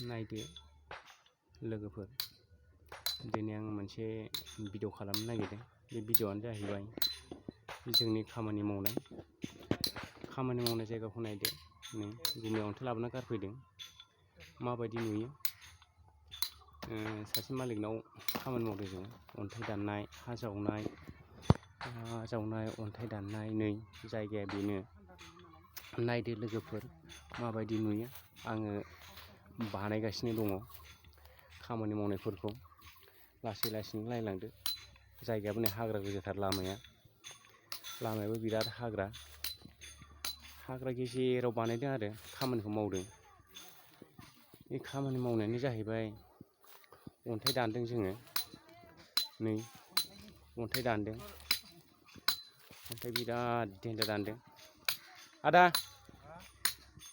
नायदो लोगोफोर, दिनै आं मोनसे भिडिअ खालामनो नागिरदों। बे भिडिअआनो जाहैबाय जोंनि खामानि मावनाय जायगाखौ नायदो। नै दिनै अन्थाइ लाबोना गारफैदों, माबायदि नुयो। सासे मालिकनाव खामानि मावदों जोङो, अन्थाइ दाननाय, हा जावनाय, अन्थाइ दाननाय। नै जायगाया बेनो, नायदो लोगोफोर माबायदि नुयो। आङो बानायगासिनो दङ खामानि मावनायफोरखौ, लासै लासैनो नायलांदो। जायगायाबो नै हाग्रा गोजाथार, लामायाबो बिराद हाग्रा गेजेराव बानायदों आरो खामानिखौ मावदों। बे खामानि मावनायानो जाहैबाय अन्थाइ दानदों जोङो। नै अन्थाइ दानदों, अन्थाइ बिराद देन्जार दानदों। आदा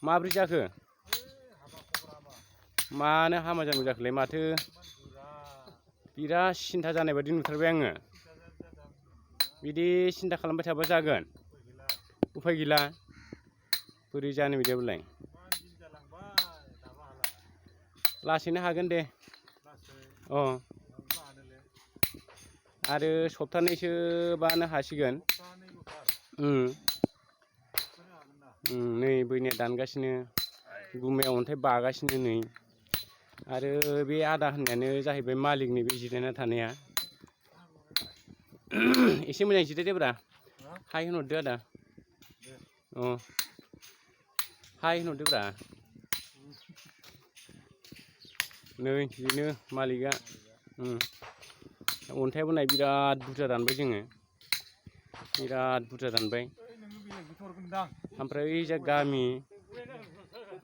माब्रै जाखो? मानो हामा जानांगौ जाखोलै? माथो बिराद सिन्था जानाय बायदि नुथारबाय आङो। बिदि सिन्था खालामबाय थाबा जागोन? उफाय गैला। बोरै जानो बिदिबालाय? लासैनो हागोन दे। आरो सप्तानैसोबानो हासिगोन। नै बैनिया दानगासिनो, गुमायाव अन्थाइ बागासिनो नै। आरो बे आदा होननायानो जाहैबाय मालिकनि, बे जिरायना थानाया। एसे मोजां जिरायदोब्रा, हाय होनहरदो आदा। हाय होनहरदोब्रा। नै बेनो मालिकआ। अन्थाइआबो नाय बिराद बुरजा दानबाय जोङो, बिराद बुरजा दानबाय। ओमफ्राय ओइजा गामि,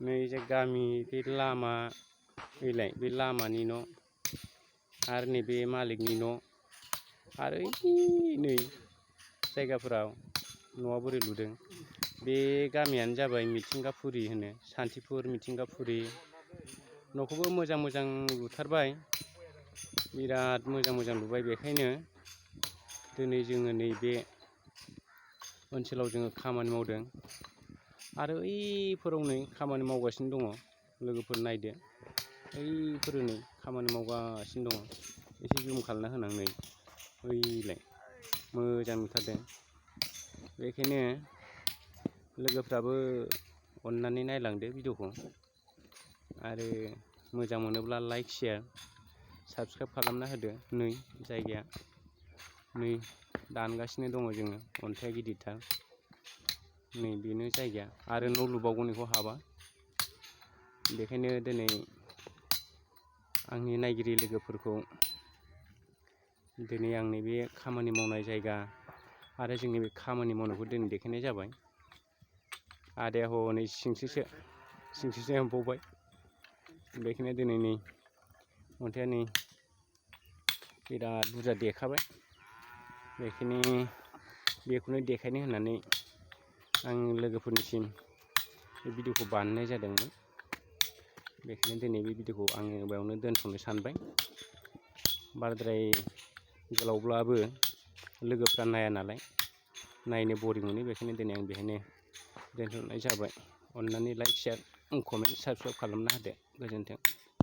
नै जा गामि, बे लामा, बे लामानि न', आरो नैबे मालिकनि न', आरो नै जायगाफोराव न'आ बोरै लुदों। बे गामियानो जाबाय मिथिंगाफुरि होनो, सान्थिफुर मिथिंगाफुरि। न'खौबो मोजां मोजां लुथारबाय, बिराद मोजां लुबाय। बेखायनो दिनै जोङो नैबे ओनसोलाव जोङो खामानि मावदों। आरो ओइफोराव नै खामानि मावगासिनो दङ लोगोफोर, नायदो। ओइफोरो नै खामानि मावगासिनो दङ। एसे जुम खालामना होनां, नै ओइलाय मोजां नुथारदों। बेखायनो लोगोफ्राबो अननानै नायलांदो भिडिअखौ। आरो मोजां मोनोब्ला लाइक, शेयार, साबस्क्राइब खालामना होदो। नै जायगाया, नै दानगासिनो दङ जोङो, अन्थाइआ गिदिरथार। नै बेनो जायगाया, आरो न' लुबावगोन बेखौ हाबा। बेखायनो दिनै आंनि नायगिरि लोगोफोरखौ दिनै आं नैबे खामानि मावनाय जायगा आरो जोंनि बे खामानि मावनायखौ दिनै देखायनाय जाबाय। आदाया हनै सिंसोसो हाबबावबाय। बेखायनो दिनै नै अन्थाइआ नै बिराद बुरजा देखाबाय। बेखायनो बेखौनो देखायनो होननानै आं लोगोफोरनिसिम बे भिडिअखौ बानायनाय जादोंमोन। बेखायनो दिनै बे भिडिअखौ आङो बेयावनो दोनथ'नो सानबाय। बाराद्राय गोलावब्लाबो लोगोफ्रा नाया नालाय, नायनो बरिं मोनो। बेखायनो दिनै आं बेहायनो दोनथ'नाय जाबाय। अननानै लाइक, शेयार, कमेन्ट, साबस्क्राइब खालामना होदो। गोजोन्थों।